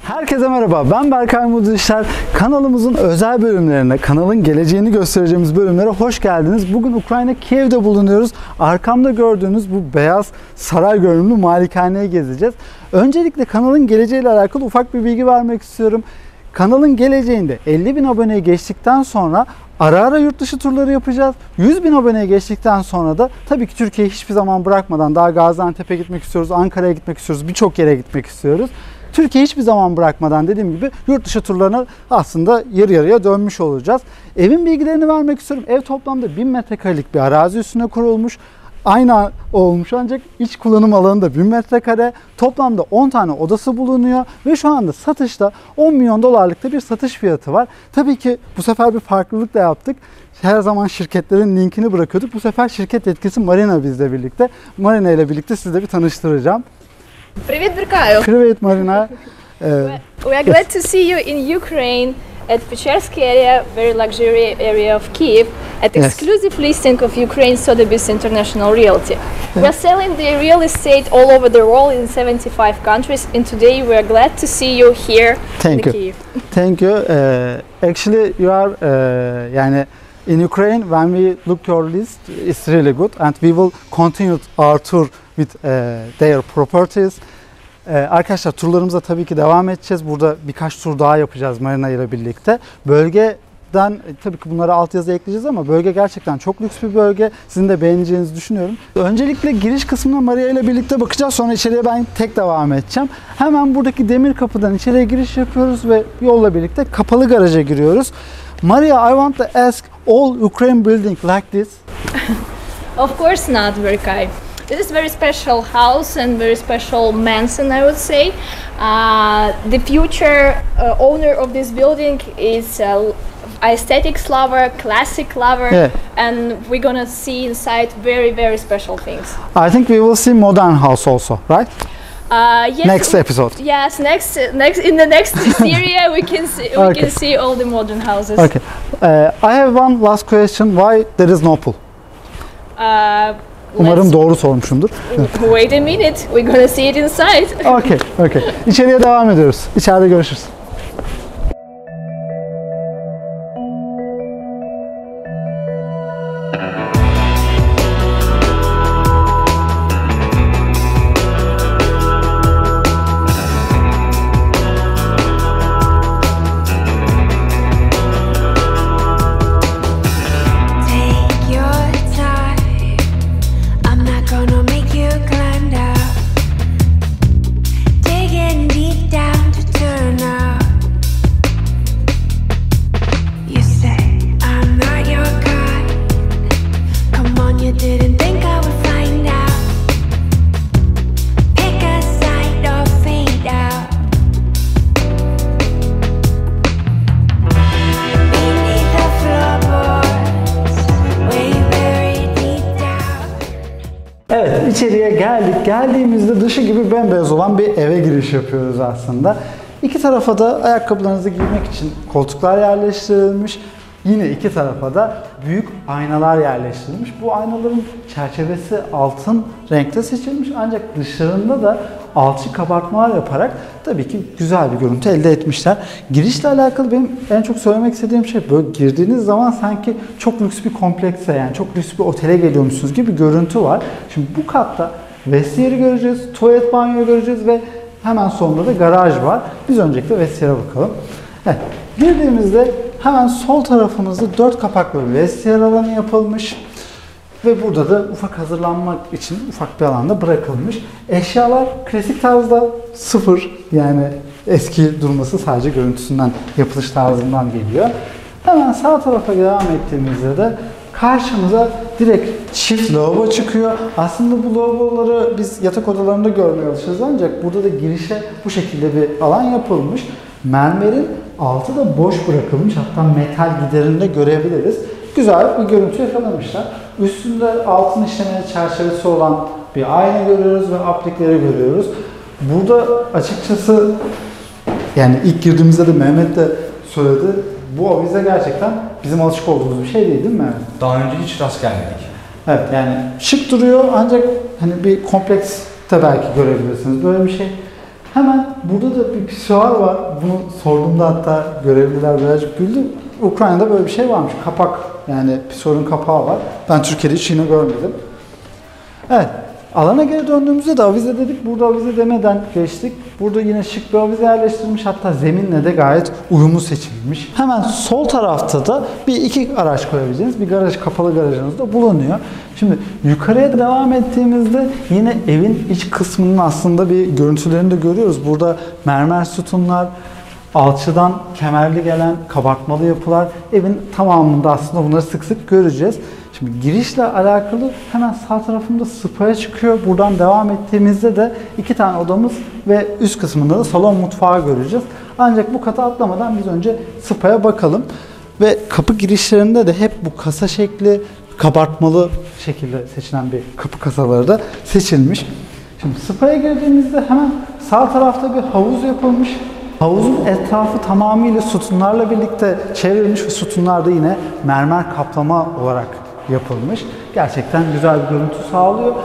Herkese merhaba, ben Berkay Mutlu İşler. Kanalımızın özel bölümlerine, kanalın geleceğini göstereceğimiz bölümlere hoş geldiniz. Bugün Ukrayna Kiev'de bulunuyoruz. Arkamda gördüğünüz bu beyaz saray görünümlü malikaneyi gezeceğiz. Öncelikle kanalın geleceğiyle alakalı ufak bir bilgi vermek istiyorum. Kanalın geleceğinde 50.000 aboneye geçtikten sonra ara ara yurt dışı turları yapacağız. 100.000 aboneye geçtikten sonra da tabii ki Türkiye'yi hiçbir zaman bırakmadan daha Gaziantep'e gitmek istiyoruz, Ankara'ya gitmek istiyoruz, birçok yere gitmek istiyoruz. Türkiye hiçbir zaman bırakmadan dediğim gibi yurt dışı turlarına aslında yarı yarıya dönmüş olacağız. Evin bilgilerini vermek istiyorum. Ev toplamda 1000 metrekarelik bir arazi üstüne kurulmuş. Aynı olmuş ancak iç kullanım alanı da 1000 metrekare. Toplamda 10 tane odası bulunuyor ve şu anda satışta 10 milyon dolarlıkta bir satış fiyatı var. Tabii ki bu sefer bir farklılık da yaptık. Her zaman şirketlerin linkini bırakıyorduk. Bu sefer şirket yetkisi Marina bizle birlikte. Marina ile birlikte sizi de bir tanıştıracağım. Привет, Berkayo. Привет, Marina. We are glad to see you in Ukraine at Pechersky area, very luxury area of Kiev, at Yes. exclusive listing of Ukraine Sotheby's International Realty. We are selling the real estate all over the world in 75 countries, and today we are glad to see you here Thank in you. Kiev. Thank you. Actually, you are yani in Ukraine. When we look your list, it's really good, and we will continue our tour with their properties. Arkadaşlar turlarımıza tabii ki devam edeceğiz. Burada birkaç tur daha yapacağız Marina ile birlikte. Bölgeden tabii ki bunları altyazı ekleyeceğiz ama bölge gerçekten çok lüks bir bölge. Sizin de beğeneceğinizi düşünüyorum. Öncelikle giriş kısmına Maria ile birlikte bakacağız. Sonra içeriye ben tek devam edeceğim. Hemen buradaki demir kapıdan içeriye giriş yapıyoruz ve yolla birlikte kapalı garaja giriyoruz. Maria, I want to ask, all Ukraine building like this? Of course not, Berkay. This is very special house and very special mansion, I would say. The future owner of this building is aesthetics lover, classic lover, Yeah. and we're gonna see inside very, very special things. I think we will see modern house also, right? Yes, Next episode. Yes, next in the next series we can Okay. see all the modern houses. Okay. I have one last question. Why there is no pool? Umarım doğru sormuşumdur. Wait a minute, we're gonna see it inside. Okay, okay. İçeriye devam ediyoruz. İçeride görüşürüz. Take your time. I'm not gonna make you climb down. Digging deep down to turn out. You say I'm not your kind. Come on, you didn't think I would find out. Pick a side or fade out. Beneath the floorboards, way buried deep down. Evet, içeriye geldik. Geldiğimizde dışı gibi bembeyaz olan bir eve giriş yapıyoruz aslında. İki tarafa da ayakkabılarınızı giymek için koltuklar yerleştirilmiş. Yine iki tarafa da büyük aynalar yerleştirilmiş. Bu aynaların çerçevesi altın renkte seçilmiş ancak dışlarında da alçı kabartmalar yaparak tabii ki güzel bir görüntü elde etmişler. Girişle alakalı benim en çok söylemek istediğim şey, böyle girdiğiniz zaman sanki çok lüks bir komplekse, yani çok lüks bir otele geliyormuşsunuz gibi bir görüntü var. Şimdi bu katta vestiyeri göreceğiz, tuvalet banyoyu göreceğiz ve hemen sonunda da garaj var. Biz öncelikle vestiyere bakalım. Evet, girdiğimizde hemen sol tarafımızda 4 kapaklı bir vestiyer alanı yapılmış. Ve burada da ufak hazırlanmak için ufak bir alanda bırakılmış. Eşyalar klasik tarzda, sıfır, yani eski durması sadece görüntüsünden, yapılış tarzından geliyor. Hemen sağ tarafa devam ettiğimizde de karşımıza direkt çift lavabo çıkıyor. Aslında bu lavaboları biz yatak odalarında görmeye alışırız ancak burada da girişe bu şekilde bir alan yapılmış. Mermerin altı da boş bırakılmış, hatta metal giderinde görebiliriz. Güzel bir görüntü yakalamışlar. Üstünde altın işlemeli çerçevesi olan bir ayna görüyoruz ve aplikleri görüyoruz. Burada açıkçası, yani ilk girdiğimizde de Mehmet de söyledi, bu avize gerçekten bizim alışık olduğumuz bir şey değil mi Mehmet? Daha önce hiç rast gelmedik. Evet, yani şık duruyor ancak hani bir komplekste belki görebilirsiniz böyle bir şey. Hemen burada da bir pisuar var. Bunu sorduğumda hatta görevliler birazcık güldü. Ukrayna'da böyle bir şey varmış. Kapak, yani pisuarın kapağı var. Ben Türkiye'de hiç yine görmedim. Evet. Alana geri döndüğümüzde de avize dedik. Burada avize demeden geçtik. Burada yine şık bir avize yerleştirilmiş. Hatta zeminle de gayet uyumlu seçilmiş. Hemen sol tarafta da iki araç koyabileceğiniz bir garaj, kapalı garajınız da bulunuyor. Şimdi yukarıya devam ettiğimizde yine evin iç kısmının aslında bir görüntülerini de görüyoruz. Burada mermer sütunlar, alçıdan kemerli gelen kabartmalı yapılar, evin tamamında aslında bunları sık sık göreceğiz. Şimdi girişle alakalı hemen sağ tarafında spa'ya çıkıyor. Buradan devam ettiğimizde de 2 tane odamız ve üst kısmında da salon mutfağı göreceğiz. Ancak bu kata atlamadan biz önce spa'ya bakalım. Ve kapı girişlerinde de hep bu kasa şekli, kabartmalı şekilde seçilen bir kapı kasaları da seçilmiş. Şimdi spa'ya girdiğimizde hemen sağ tarafta bir havuz yapılmış. Havuzun etrafı tamamıyla sütunlarla birlikte çevrilmiş ve sütunlar da yine mermer kaplama olarak yapılmış. Gerçekten güzel bir görüntü sağlıyor.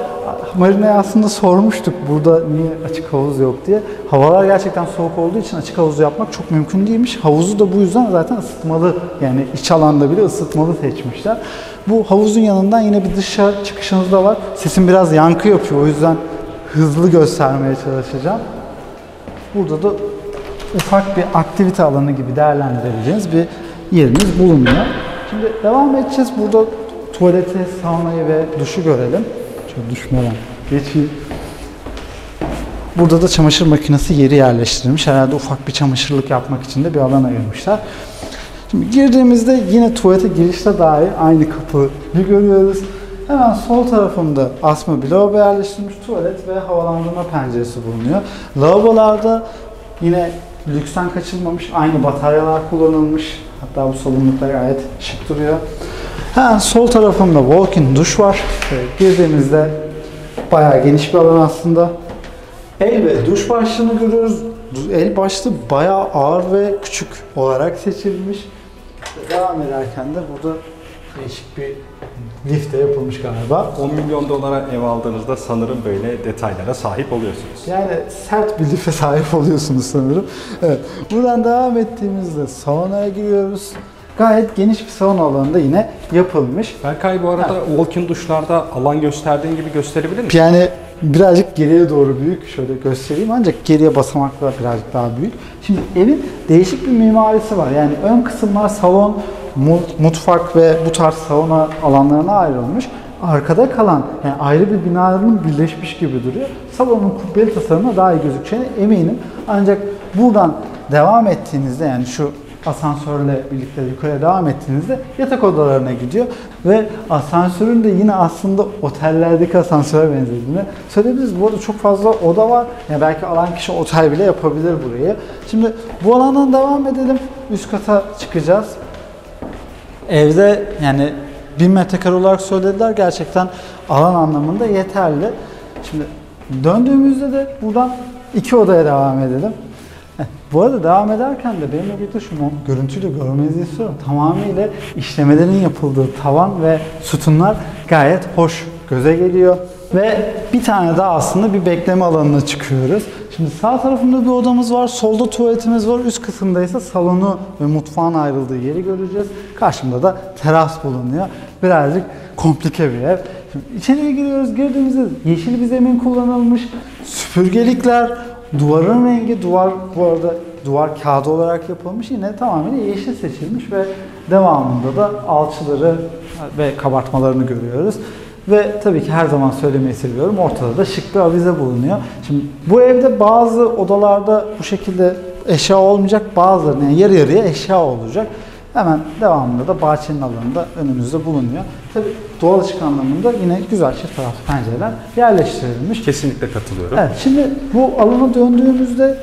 Marina'ya aslında sormuştuk burada niye açık havuz yok diye. Havalar gerçekten soğuk olduğu için açık havuz yapmak çok mümkün değilmiş. Havuzu da bu yüzden zaten ısıtmalı, yani iç alanda bile ısıtmalı seçmişler. Bu havuzun yanından yine bir dışarı çıkışımız da var. Sesim biraz yankı yapıyor, o yüzden hızlı göstermeye çalışacağım. Burada da ufak bir aktivite alanı gibi değerlendirebileceğiniz bir yerimiz bulunuyor. Şimdi devam edeceğiz. Burada tuvaleti, saunayı ve duşu görelim. Şöyle düşmeden geçeyim. Burada da çamaşır makinesi yeri yerleştirilmiş. Herhalde ufak bir çamaşırlık yapmak için de bir alan ayırmışlar. Şimdi girdiğimizde yine tuvalete girişte dahi aynı kapıyı görüyoruz. Hemen sol tarafında asma bir lavabo yerleştirilmiş, tuvalet ve havalandırma penceresi bulunuyor. Lavabolarda yine lüksten kaçılmamış, aynı bataryalar kullanılmış. Hatta bu salonluklar gayet şık duruyor. Hemen sol tarafımda walk-in duş var. Girdiğimizde bayağı geniş bir alan aslında. El ve duş başlığını görüyoruz. El başlığı bayağı ağır ve küçük olarak seçilmiş. Devam ederken de burada değişik bir lifte yapılmış galiba. 10 milyon dolara ev aldığınızda sanırım böyle detaylara sahip oluyorsunuz. Yani sert bir life sahip oluyorsunuz sanırım. Evet. Buradan devam ettiğimizde saunaya giriyoruz. Gayet geniş bir sauna alanında yine yapılmış. Berkay, bu arada walk-in duşlarda alan gösterdiğin gibi gösterebilir misin? Yani birazcık geriye doğru büyük. Şöyle göstereyim, ancak geriye basamaklar birazcık daha büyük. Şimdi evin değişik bir mimarisi var. Yani ön kısımlar salon, mutfak ve bu tarz sauna alanlarına ayrılmış. Arkada kalan, yani ayrı bir binanın birleşmiş gibi duruyor. Salonun kubbeli tasarımına daha iyi gözükeceğine eminim. Ancak buradan devam ettiğinizde, yani şu asansörle birlikte yukarıya devam ettiğinizde yatak odalarına gidiyor ve asansörün de yine aslında otellerdeki asansöre benzediğini söyleyebiliriz. Bu arada çok fazla oda var. Yani belki alan kişi otel bile yapabilir burayı. Şimdi bu alandan devam edelim. Üst kata çıkacağız. Evde yani 1000 metrekare olarak söylediler. Gerçekten alan anlamında yeterli. Şimdi döndüğümüzde de buradan 2 odaya devam edelim. Bu arada devam ederken de benimle birlikte şu görüntüyle görmenizi istiyorum. Tamamıyla işlemelerin yapıldığı tavan ve sütunlar gayet hoş göze geliyor. Ve bir tane daha aslında bir bekleme alanına çıkıyoruz. Şimdi sağ tarafında bir odamız var, solda tuvaletimiz var, üst kısımda ise salonu ve mutfağın ayrıldığı yeri göreceğiz. Karşımda da teras bulunuyor. Birazcık komplike bir ev. Şimdi içeriye giriyoruz, girdiğimizde yeşil bir zemin kullanılmış, süpürgelikler, duvarın rengi, duvar bu arada duvar kağıdı olarak yapılmış, yine tamamen yeşil seçilmiş ve devamında da alçıları ve kabartmalarını görüyoruz. Ve tabii ki her zaman söylemeyi seviyorum, ortada da şık bir avize bulunuyor. Şimdi bu evde bazı odalarda bu şekilde eşya olmayacak, bazılarında yani yarı yarıya eşya olacak. Hemen devamında da bahçenin alanında önümüzde bulunuyor. Tabii doğal ışık anlamında yine güzel çift taraflı pencereler yerleştirilmiş. Kesinlikle katılıyorum. Evet, şimdi bu alana döndüğümüzde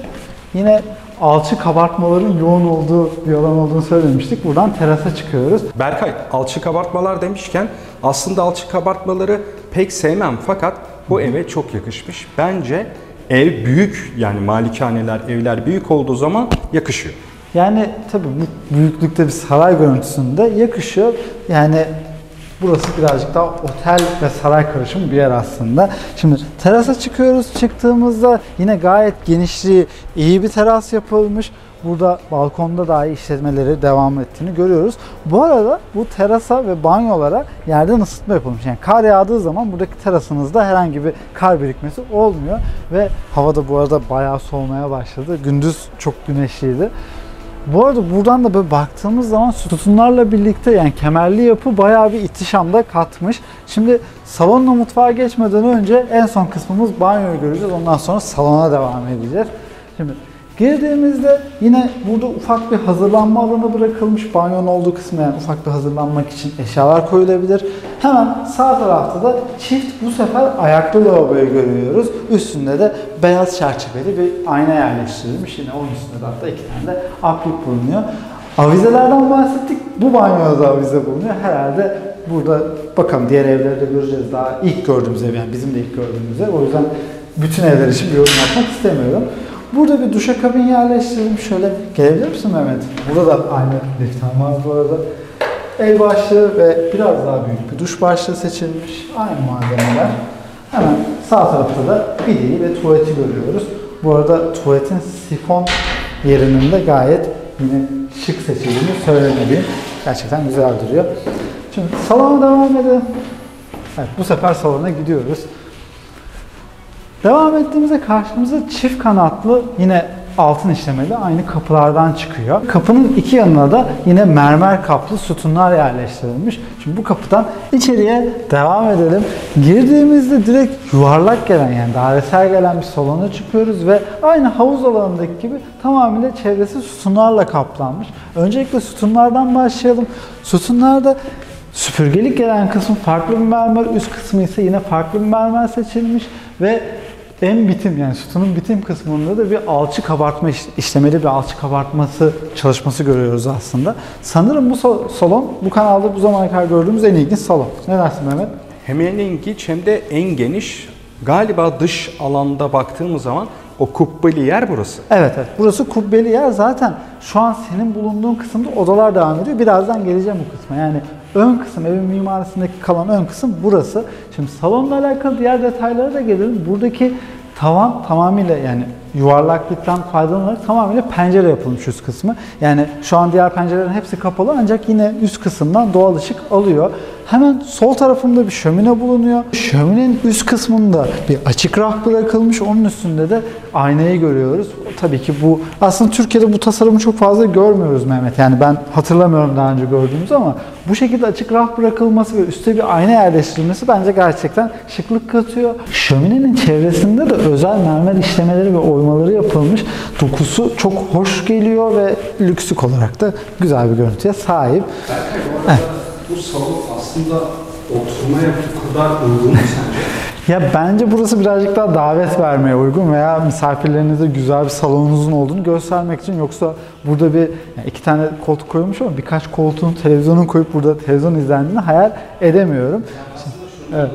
yine alçı kabartmaların yoğun olduğu bir alan olduğunu söylemiştik. Buradan terasa çıkıyoruz. Berkay, alçı kabartmalar demişken aslında alçı kabartmaları pek sevmem, fakat bu eve çok yakışmış. Bence ev büyük, yani malikaneler, evler büyük olduğu zaman yakışıyor. Yani tabii bu büyüklükte bir saray görüntüsünde yakışıyor. Yani Burası birazcık daha otel ve saray karışımı bir yer aslında. Şimdi terasa çıkıyoruz. Çıktığımızda yine gayet genişliği iyi bir teras yapılmış. Burada balkonda dahi işletmeleri devam ettiğini görüyoruz. Bu arada bu terasa ve banyolara yerden ısıtma yapılmış. Yani kar yağdığı zaman buradaki terasınızda herhangi bir kar birikmesi olmuyor. Ve hava da bu arada bayağı soğumaya başladı. Gündüz çok güneşliydi. Bu arada buradan da böyle baktığımız zaman sütunlarla birlikte yani kemerli yapı bayağı bir ihtişamda katmış. Şimdi salonla mutfağa geçmeden önce en son kısmımız banyoyu göreceğiz. Ondan sonra salona devam edeceğiz. Şimdi girdiğimizde yine burada ufak bir hazırlanma alanı bırakılmış. Banyonun olduğu kısmı yani ufak bir hazırlanmak için eşyalar koyulabilir. Hemen sağ tarafta da çift bu sefer ayaklı lavaboyu görüyoruz. Üstünde de beyaz çerçeveli bir ayna yerleştirilmiş. Yine onun üstünde de hatta 2 tane de aplik bulunuyor. Avizelerden bahsettik. Bu banyoda da avize bulunuyor. Herhalde burada bakalım diğer evleri de göreceğiz. Daha ilk gördüğümüz ev yani bizim de ilk gördüğümüz ev. O yüzden bütün evler için bir yorum yapmak istemiyorum. Burada bir duşakabin yerleştirilmiş. Şöyle gelebilir misin Mehmet? Burada da aynı liften var bu arada. El başlığı ve biraz daha büyük bir duş başlığı seçilmiş. Aynı malzemeler. Hemen sağ tarafta da bideyi ve tuvaleti görüyoruz. Bu arada tuvaletin sifon yerinin de gayet yine şık seçildiğini söylemeliyim. Gerçekten güzel duruyor. Şimdi salona devam edelim. Evet, bu sefer salona gidiyoruz. Devam ettiğimizde karşımıza çift kanatlı yine altın işlemeli aynı kapılardan çıkıyor. Kapının iki yanına da yine mermer kaplı sütunlar yerleştirilmiş. Şimdi bu kapıdan içeriye devam edelim. Girdiğimizde direkt yuvarlak gelen yani dairesel gelen bir salona çıkıyoruz ve aynı havuz alanındaki gibi tamamıyla çevresi sütunlarla kaplanmış. Öncelikle sütunlardan başlayalım. Sütunlarda süpürgelik gelen kısım farklı bir mermer, üst kısmı ise yine farklı bir mermer seçilmiş ve en bitim yani sütunun bitim kısmında da bir alçı kabartma işlemeli bir alçı kabartması çalışması görüyoruz aslında. Sanırım bu salon bu kanalda bu zamana kadar gördüğümüz en ilginç salon. Ne dersin Mehmet? Hem en ilginç hem de en geniş. Galiba dış alanda baktığımız zaman o kubbeli yer burası. Evet. Burası kubbeli yer. Zaten şu an senin bulunduğun kısımda odalar devam ediyor. Birazdan geleceğim bu kısma. Yani ön kısım, evin mimarisindeki kalan ön kısım burası. Şimdi salonla alakalı diğer detaylara da gelelim. Buradaki tavan tamamıyla yani yuvarlaklıktan faydalanarak tamamıyla pencere yapılmış üst kısmı. Yani şu an diğer pencerelerin hepsi kapalı ancak yine üst kısımdan doğal ışık alıyor. Hemen sol tarafında bir şömine bulunuyor. Şöminenin üst kısmında bir açık raf bırakılmış. Onun üstünde de aynayı görüyoruz. Tabii ki bu aslında Türkiye'de bu tasarımı çok fazla görmüyoruz Mehmet. Yani ben hatırlamıyorum daha önce gördüğümüz ama bu şekilde açık raf bırakılması ve üstte bir ayna yerleştirilmesi bence gerçekten şıklık katıyor. Şöminenin çevresinde de özel mermer işlemeleri ve oymaları yapılmış. Dokusu çok hoş geliyor ve lükslük olarak da güzel bir görüntüye sahip. Bu salon aslında oturmaya bu kadar uygun mu sence? Ya bence burası birazcık daha davet vermeye uygun veya misafirlerinize güzel bir salonunuzun olduğunu göstermek için. Yoksa burada bir yani 2 tane koltuk koymuş ama birkaç koltuğun televizyonun koyup burada televizyon izlendiğini hayal edemiyorum. Evet.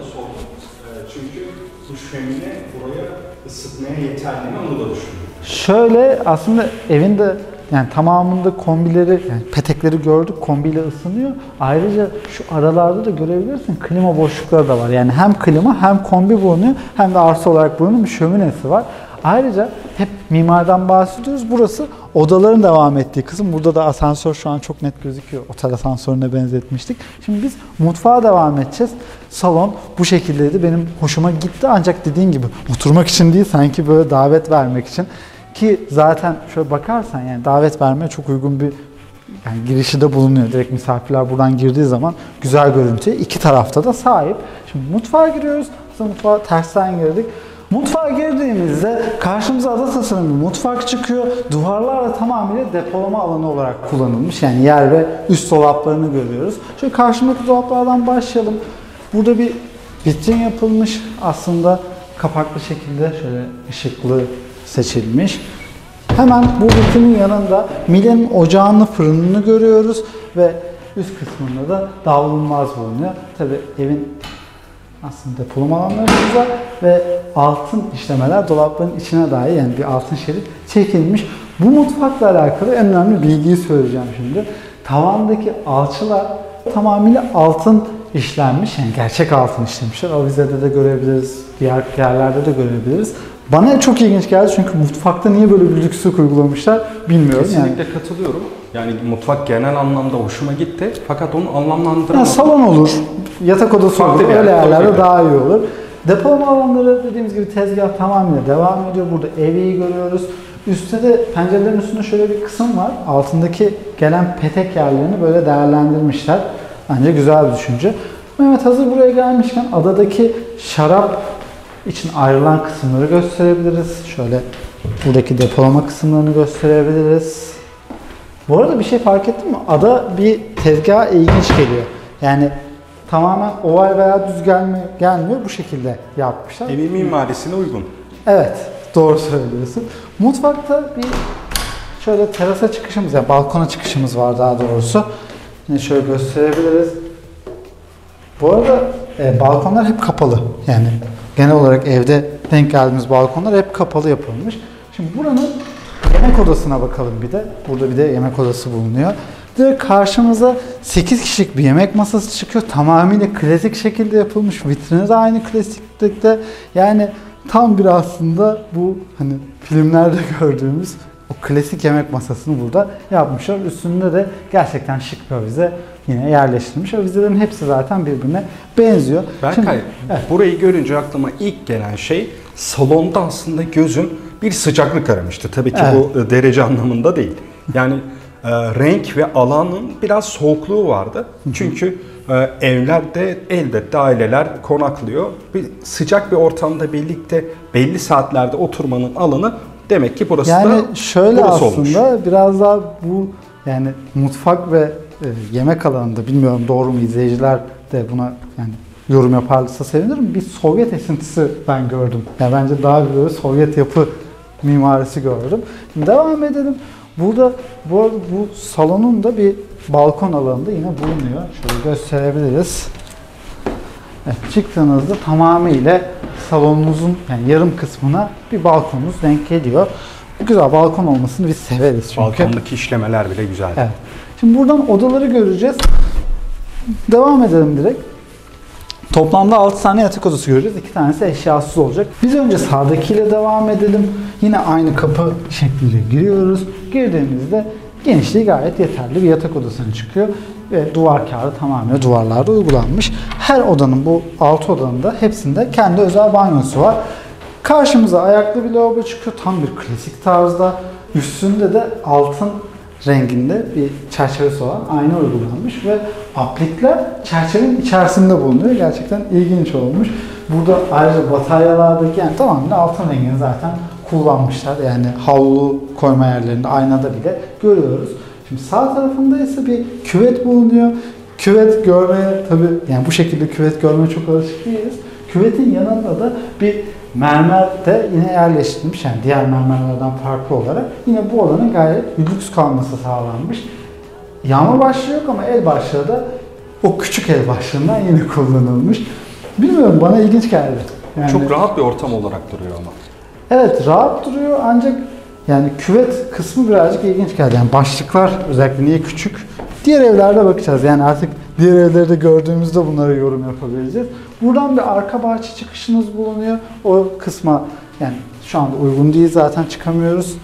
Çünkü bu şömine buraya ısıtmaya yeterli mi onu da düşünüyorum. Şöyle aslında evinde yani tamamında kombileri, yani petekleri gördük, kombiyle ısınıyor. Ayrıca şu aralarda da görebilirsin klima boşlukları da var. Yani hem klima hem kombi bulunuyor hem de artı olarak bulunan bir şöminesi var. Ayrıca hep mimardan bahsediyoruz. Burası odaların devam ettiği kısım. Burada da asansör şu an çok net gözüküyor. Otel asansörüne benzetmiştik. Şimdi biz mutfağa devam edeceğiz. Salon bu şekildeydi. Benim hoşuma gitti ancak dediğin gibi oturmak için değil sanki böyle davet vermek için. Ki zaten şöyle bakarsan yani davet vermeye çok uygun bir yani girişi de bulunuyor. Direkt misafirler buradan girdiği zaman güzel görüntüye iki tarafta da sahip. Şimdi mutfağa giriyoruz. Aslında mutfağa tersten girdik. Mutfağa girdiğimizde karşımıza ada tasarımı bir mutfak çıkıyor. Duvarlar da tamamıyla depolama alanı olarak kullanılmış. Yani yer ve üst dolaplarını görüyoruz. Şöyle karşımdaki dolaplardan başlayalım. Burada bir vitrin yapılmış. Aslında kapaklı şekilde şöyle ışıklı seçilmiş. Hemen bu vitrinin yanında Miele'nin ocağını, fırınını görüyoruz ve üst kısmında da davlumbaz bulunuyor. Tabii evin aslında depolama alanlarımız var ve altın işlemeler dolapların içine dahi yani bir altın şerit çekilmiş. Bu mutfakla alakalı en önemli bilgiyi söyleyeceğim şimdi. Tavandaki alçılar tamamıyla altın işlenmiş. Yani gerçek altın işlemişler. Avizede de görebiliriz. Diğer yerlerde de görebiliriz. Bana çok ilginç geldi çünkü mutfakta niye böyle bir lükslük uygulamışlar bilmiyorum. Kesinlikle katılıyorum. Yani mutfak genel anlamda hoşuma gitti. Fakat onu anlamlandıramadım. Yani salon olur, yatak odası Farklı olur. bir yer, Öyle yerlerde farklı bir daha iyi olur. Depolama alanları dediğimiz gibi tezgah tamamıyla devam ediyor. Burada evi görüyoruz. Üstte de pencerelerin üstünde şöyle bir kısım var. Altındaki gelen petek yerlerini böyle değerlendirmişler. Bence güzel bir düşünce. Mehmet hazır buraya gelmişken adadaki şarap için ayrılan kısımları gösterebiliriz. Şöyle buradaki depolama kısımlarını gösterebiliriz. Bu arada bir şey fark ettin mi? Ada bir tezgaha ilginç geliyor. Yani tamamen oval veya düz gelmiyor. Bu şekilde yapmışlar. Evin mimarisine uygun. Evet, doğru söylüyorsun. Mutfakta bir şöyle terasa çıkışımız, yani balkona çıkışımız var daha doğrusu. Yine şöyle gösterebiliriz. Bu arada balkonlar hep kapalı. Yani genel olarak evde denk geldiğimiz balkonlar hep kapalı yapılmış. Şimdi buranın yemek odasına bakalım bir de. Burada bir de yemek odası bulunuyor. Direkt karşımıza 8 kişilik bir yemek masası çıkıyor. Tamamıyla klasik şekilde yapılmış. Vitrini de aynı klasiklikte. Yani tam bir aslında bu hani filmlerde gördüğümüz o klasik yemek masasını burada yapmışlar. Üstünde de gerçekten şık bir avize yine yerleştirilmiş. Avizelerin hepsi zaten birbirine benziyor. Berkay, evet. burayı görünce aklıma ilk gelen şey salonda aslında gözüm bir sıcaklık aramıştı. Tabii ki bu derece anlamında değil. Yani renk ve alanın biraz soğukluğu vardı. Çünkü evlerde elbette aileler konaklıyor. Bir sıcak bir ortamda birlikte belli saatlerde oturmanın alanı demek ki burası yani da şöyle burası aslında olmuş. biraz daha bu yani mutfak ve yemek alanında bilmiyorum doğru mu izleyiciler de buna yani yorum yaparsa sevinirim. Bir Sovyet esintisi ben gördüm. Yani bence daha bir böyle Sovyet yapı mimarisi gördüm. Şimdi devam edelim. Burada bu salonun da bir balkon alanında yine bulunuyor. Şöyle gösterebiliriz. Evet, çıktığınızda tamamıyla salonunuzun yani yarım kısmına bir balkonunuz denk geliyor. Güzel balkon olmasını biz severiz çünkü. Balkondaki işlemeler bile güzel. Evet. Şimdi buradan odaları göreceğiz. Devam edelim direkt. Toplamda 6 tane yatak odası göreceğiz. 2 tanesi eşyasız olacak. Biz önce sağdakiyle devam edelim. Yine aynı kapı şekliyle giriyoruz. Girdiğimizde genişliği gayet yeterli bir yatak odasına çıkıyor. Ve duvar kağıdı tamamen duvarlarda uygulanmış. Her odanın bu 6 odanın da hepsinde kendi özel banyosu var. Karşımıza ayaklı bir lavabo çıkıyor. Tam bir klasik tarzda. Üstünde de altın renginde bir çerçevesi olan ayna uygulanmış ve aplikler çerçevenin içerisinde bulunuyor. Gerçekten ilginç olmuş. Burada ayrıca bataryalardaki yani tamamen altın rengini zaten kullanmışlar. Yani havlu koyma yerlerinde aynada bile görüyoruz. Şimdi sağ tarafında ise bir küvet bulunuyor. Küvet görmeye tabii yani bu şekilde küvet görmeye çok alışık değiliz. Küvetin yanında da bir mermer de yine yerleştirilmiş. Yani diğer mermerlerden farklı olarak yine bu odanın gayet lüks kalması sağlanmış. Yağma başlığı yok ama el başlığı da o küçük el başlığından yine kullanılmış. Bilmiyorum bana ilginç geldi. Yani, Çok rahat bir ortam olarak duruyor ama. evet rahat duruyor ancak yani küvet kısmı birazcık ilginç geldi. Yani başlıklar özellikle niye küçük? Diğer evlerde bakacağız. Yani artık diğer evlerde gördüğümüzde bunlara yorum yapabileceğiz. Buradan bir arka bahçe çıkışınız bulunuyor. O kısma yani şu anda uygun değil zaten çıkamıyoruz.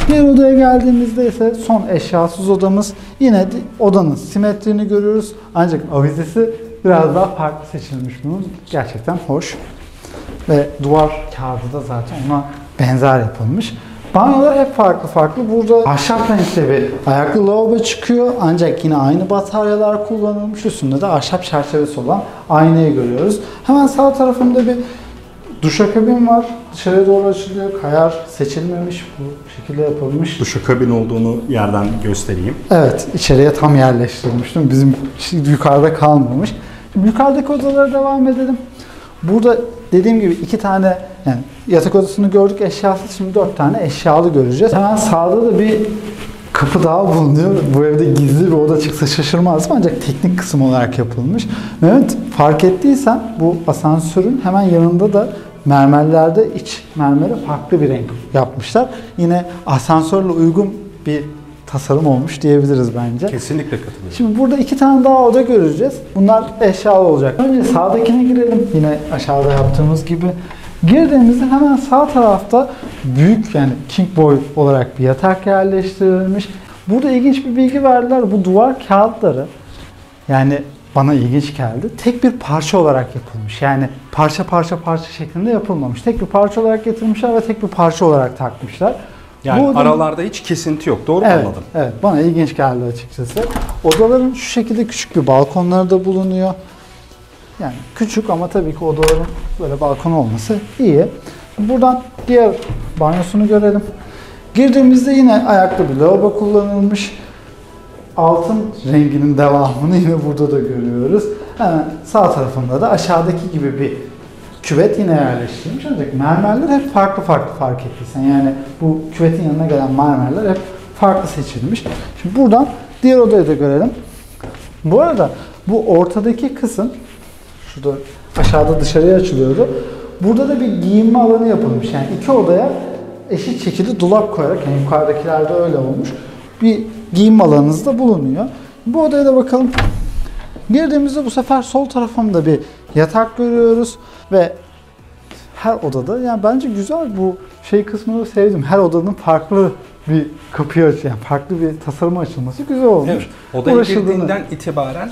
Diğer odaya geldiğimizde ise son eşyasız odamız. Yine odanın simetriğini görüyoruz. Ancak avizesi biraz daha farklı seçilmiş bunun. Gerçekten hoş. Ve duvar kağıdı da zaten ona benzer yapılmış. Banyolar hep farklı. Burada ahşap renkte bir ayaklı lavabo çıkıyor. Ancak yine aynı bataryalar kullanılmış. Üstünde de ahşap çerçevesi olan aynayı görüyoruz. Hemen sağ tarafında bir duşakabin var. Dışarıya doğru açılıyor. Kayar seçilmemiş. Bu şekilde yapılmış. Duşakabin olduğunu yerden göstereyim. Evet, içeriye tam yerleştirilmiştim. Bizim yukarıda kalmamış. Şimdi yukarıdaki odalara devam edelim. Burada dediğim gibi 2 tane yani yatak odasını gördük eşyasız, şimdi 4 tane eşyalı göreceğiz. Hemen sağda da bir kapı daha bulunuyor. Bu evde gizli bir oda çıksa şaşırmazdım ancak teknik kısım olarak yapılmış. Evet, fark ettiysen bu asansörün hemen yanında da mermerlerde iç mermere farklı bir renk yapmışlar. Yine asansörle uygun bir tasarım olmuş diyebiliriz bence. Kesinlikle katılıyorum. Şimdi burada 2 tane daha oda göreceğiz. Bunlar eşyalı olacak. Önce sağdakine girelim. Yine aşağıda yaptığımız gibi. Girdiğimizde hemen sağ tarafta büyük, yani king boy olarak bir yatak yerleştirilmiş. Burada ilginç bir bilgi verdiler. Bu duvar kağıtları, yani bana ilginç geldi, tek bir parça olarak yapılmış. Yani parça şeklinde yapılmamış. Tek bir parça olarak getirmişler ve tek bir parça olarak takmışlar. Yani Bu aralarda hiç kesinti yok. Doğru mu evet, anladım? evet, bana ilginç geldi açıkçası. Odaların şu şekilde küçük bir balkonları da bulunuyor. Yani küçük ama tabii ki odaların böyle balkon olması iyi. Buradan diğer banyosunu görelim. Girdiğimizde yine ayaklı bir lavabo kullanılmış. Altın renginin devamını yine burada da görüyoruz. Hemen sağ tarafında da aşağıdaki gibi bir küvet yine yerleştirilmiş. Ancak mermerler hep farklı fark ettiysen. Yani bu küvetin yanına gelen mermerler hep farklı seçilmiş. Şimdi buradan diğer odayı da görelim. Bu arada bu ortadaki kısım, şurada aşağıda dışarıya açılıyordu. Burada da bir giyinme alanı yapılmış. Yani 2 odaya eşit şekilde dolap koyarak, yani yukarıdakilerde öyle olmuş, bir giyinme alanınız da bulunuyor. Bu odaya da bakalım. Girdiğimizde bu sefer sol tarafında bir yatak görüyoruz ve her odada, yani bence güzel, bu şey kısmını sevdim. Her odanın farklı bir kapıyı açıyor, yani farklı bir tasarıma açılması güzel olmuş. Evet. Odaya girdiğinden itibaren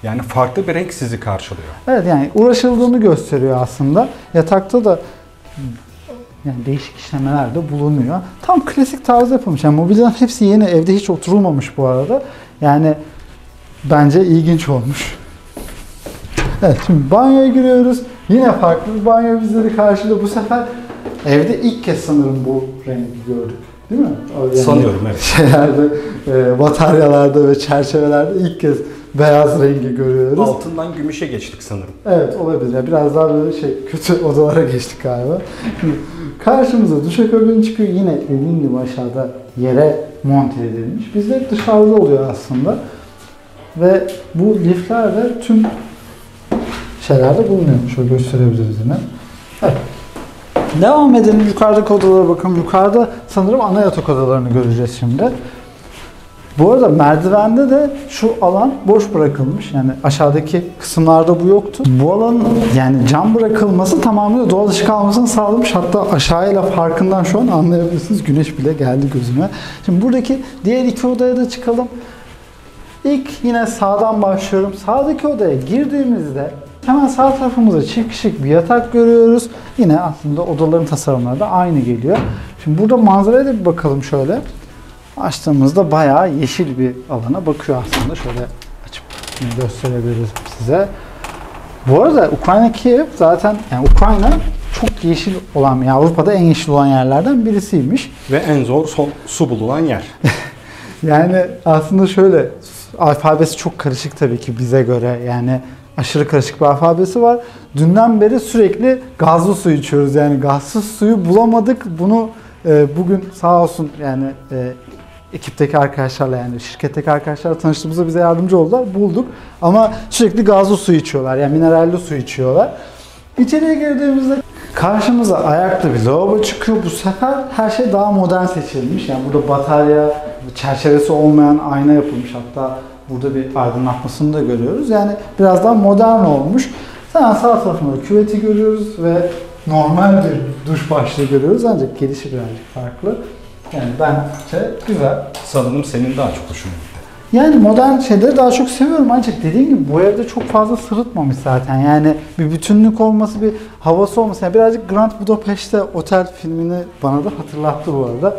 yani farklı bir renk sizi karşılıyor. Evet, yani uğraşıldığını gösteriyor aslında. Yatakta da yani değişik işlemeler de bulunuyor. Tam klasik tarzda yapılmış. Yani mobilyaların hepsi yeni, evde hiç oturulmamış bu arada. Yani bence ilginç olmuş. Evet, şimdi banyoya giriyoruz. Yine farklı bir banyo bizleri karşılıyor. Bu sefer evde ilk kez sanırım bu rengi gördük. Değil mi? Yani sanıyorum, evet. Şeylerde, bataryalarda ve çerçevelerde ilk kez beyaz rengi görüyoruz. Altından gümüşe geçtik sanırım. Evet, olabilir. Yani biraz daha böyle kötü odalara geçtik galiba. Karşımıza duşakabin çıkıyor. Yine dediğim gibi aşağıda yere monte edilmiş. Bizde dışarıda oluyor aslında. Ve bu lifler de tüm şeylerde bulunuyor. Şöyle gösterebiliriz yine. Evet. Devam edelim. Yukarıdaki odalara bakalım. Yukarıda sanırım ana yatak odalarını göreceğiz şimdi. Bu arada merdivende de şu alan boş bırakılmış. Yani aşağıdaki kısımlarda bu yoktu. Bu alanın yani cam bırakılması tamamıyla doğal ışık almasını sağlamış. Hatta aşağıyla farkından şu an anlayabilirsiniz. Güneş bile geldi gözüme. Şimdi buradaki diğer 2 odaya da çıkalım. İlk yine sağdan başlıyorum. Sağdaki odaya girdiğimizde hemen sağ tarafımızda çift kişilik bir yatak görüyoruz. Yine aslında odaların tasarımları da aynı geliyor. Şimdi burada manzaraya da bir bakalım şöyle. Açtığımızda bayağı yeşil bir alana bakıyor aslında. Şöyle açıp gösterebiliriz size. Bu arada Ukrayna, Kiev zaten, yani Ukrayna çok yeşil olan, yani Avrupa'da en yeşil olan yerlerden birisiymiş. Ve en zor su bulunan yer. Yani aslında şöyle, alfabesi çok karışık tabii ki bize göre. Yani aşırı karışık bir alfabesi var. Dünden beri sürekli gazlı su içiyoruz. Yani gazsız suyu bulamadık. Bunu bugün sağ olsun yani ekipteki arkadaşlarla, yani şirketteki arkadaşlarla tanıştığımızda bize yardımcı oldular. Bulduk. Ama sürekli gazlı su içiyorlar. Yani mineralli su içiyorlar. İçeriye girdiğimizde karşımıza ayaklı bir lavabo çıkıyor. Bu sefer her şey daha modern seçilmiş. Yani burada batarya, çerçevesi olmayan ayna yapılmış. Hatta burada bir aydınlatmasını da görüyoruz. Yani biraz daha modern olmuş. Sağ tarafında küveti görüyoruz ve normal bir duş başlığı görüyoruz. Ancak gelişi birazcık farklı. Yani bence güzel. Sanırım senin daha çok hoşuna gitti. Yani modern şeyleri daha çok seviyorum, ancak dediğim gibi bu evde çok fazla sırıtmamış zaten. Yani bir bütünlük olması, bir havası olması. Yani birazcık Grand Budapest'te Otel filmini bana da hatırlattı bu arada.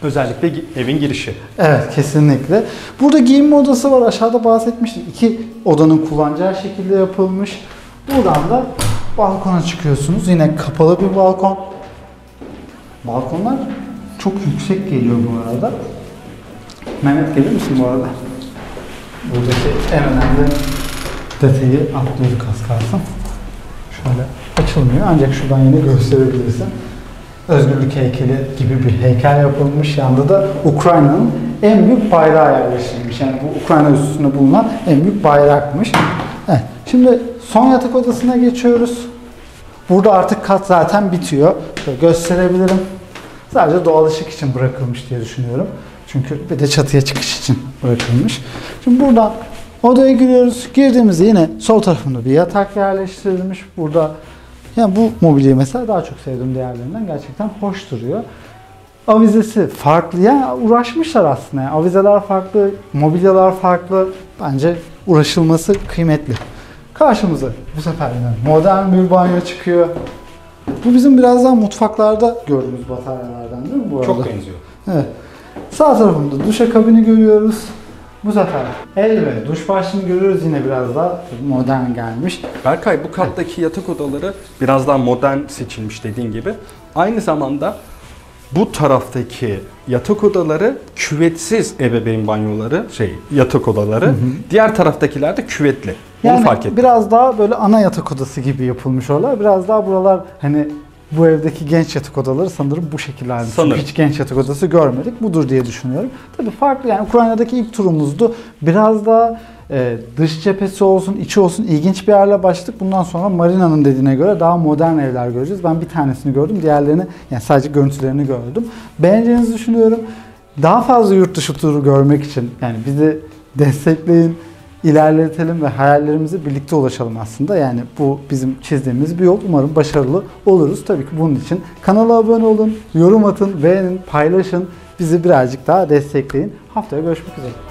Özellikle evin girişi. Evet, kesinlikle. Burada giyinme odası var. Aşağıda bahsetmiştim. 2 odanın kullanacağı şekilde yapılmış. Buradan da balkona çıkıyorsunuz. Yine kapalı bir balkon. Balkonlar çok yüksek geliyor bu arada. Mehmet, gelir misin bu arada? Buradaki en önemli detayı atlıyorduk az kalsın. Şöyle açılmıyor, ancak şuradan yine gösterebilirsin. Özgürlük heykeli gibi bir heykel yapılmış. Yanında da Ukrayna'nın en büyük bayrağı yerleştirilmiş. Yani bu Ukrayna üstünde bulunan en büyük bayrakmış. Evet, şimdi son yatak odasına geçiyoruz. Burada artık kat zaten bitiyor. Şöyle gösterebilirim. Sadece doğal ışık için bırakılmış diye düşünüyorum. Çünkü bir de çatıya çıkış için bırakılmış. Şimdi buradan odaya giriyoruz. Girdiğimizde yine sol tarafında bir yatak yerleştirilmiş. Burada yani bu mobilyayı mesela daha çok sevdiğim diğerlerinden, gerçekten hoş duruyor. Avizesi farklı. Yani uğraşmışlar aslında. Yani avizeler farklı, mobilyalar farklı. Bence uğraşılması kıymetli. Karşımıza bu sefer yine modern bir banyo çıkıyor. Bu bizim birazdan mutfaklarda gördüğümüz bataryalardan değil mi bu arada? Çok benziyor. Evet. Sağ tarafında duşakabini görüyoruz. Bu sefer el ve duş başlığını görüyoruz. Yine biraz daha modern gelmiş. Berkay, bu kattaki yatak odaları biraz daha modern seçilmiş dediğin gibi. Aynı zamanda bu taraftaki yatak odaları küvetsiz ebeveyn banyoları, yatak odaları. Diğer taraftakiler de küvetli. Onu Yani fark ettim. biraz daha böyle ana yatak odası gibi yapılmış oralar. Biraz daha buralar hani bu evdeki genç yatak odaları sanırım bu şekilde. Çünkü Sanırım. hiç genç yatak odası görmedik. Budur diye düşünüyorum. Tabii farklı, yani Ukrayna'daki ilk turumuzdu. Biraz daha dış cephesi olsun, içi olsun ilginç bir yerle başladık. Bundan sonra Marina'nın dediğine göre daha modern evler göreceğiz. Ben bir tanesini gördüm. Diğerlerini, yani sadece görüntülerini gördüm. Beğeneceğinizi düşünüyorum. Daha fazla yurt dışı turu görmek için yani bizi destekleyin, ilerletelim ve hayallerimize birlikte ulaşalım aslında. Yani bu bizim çizdiğimiz bir yol. Umarım başarılı oluruz. Tabii ki bunun için kanala abone olun, yorum atın, beğenin, paylaşın. Bizi birazcık daha destekleyin. Haftaya görüşmek üzere.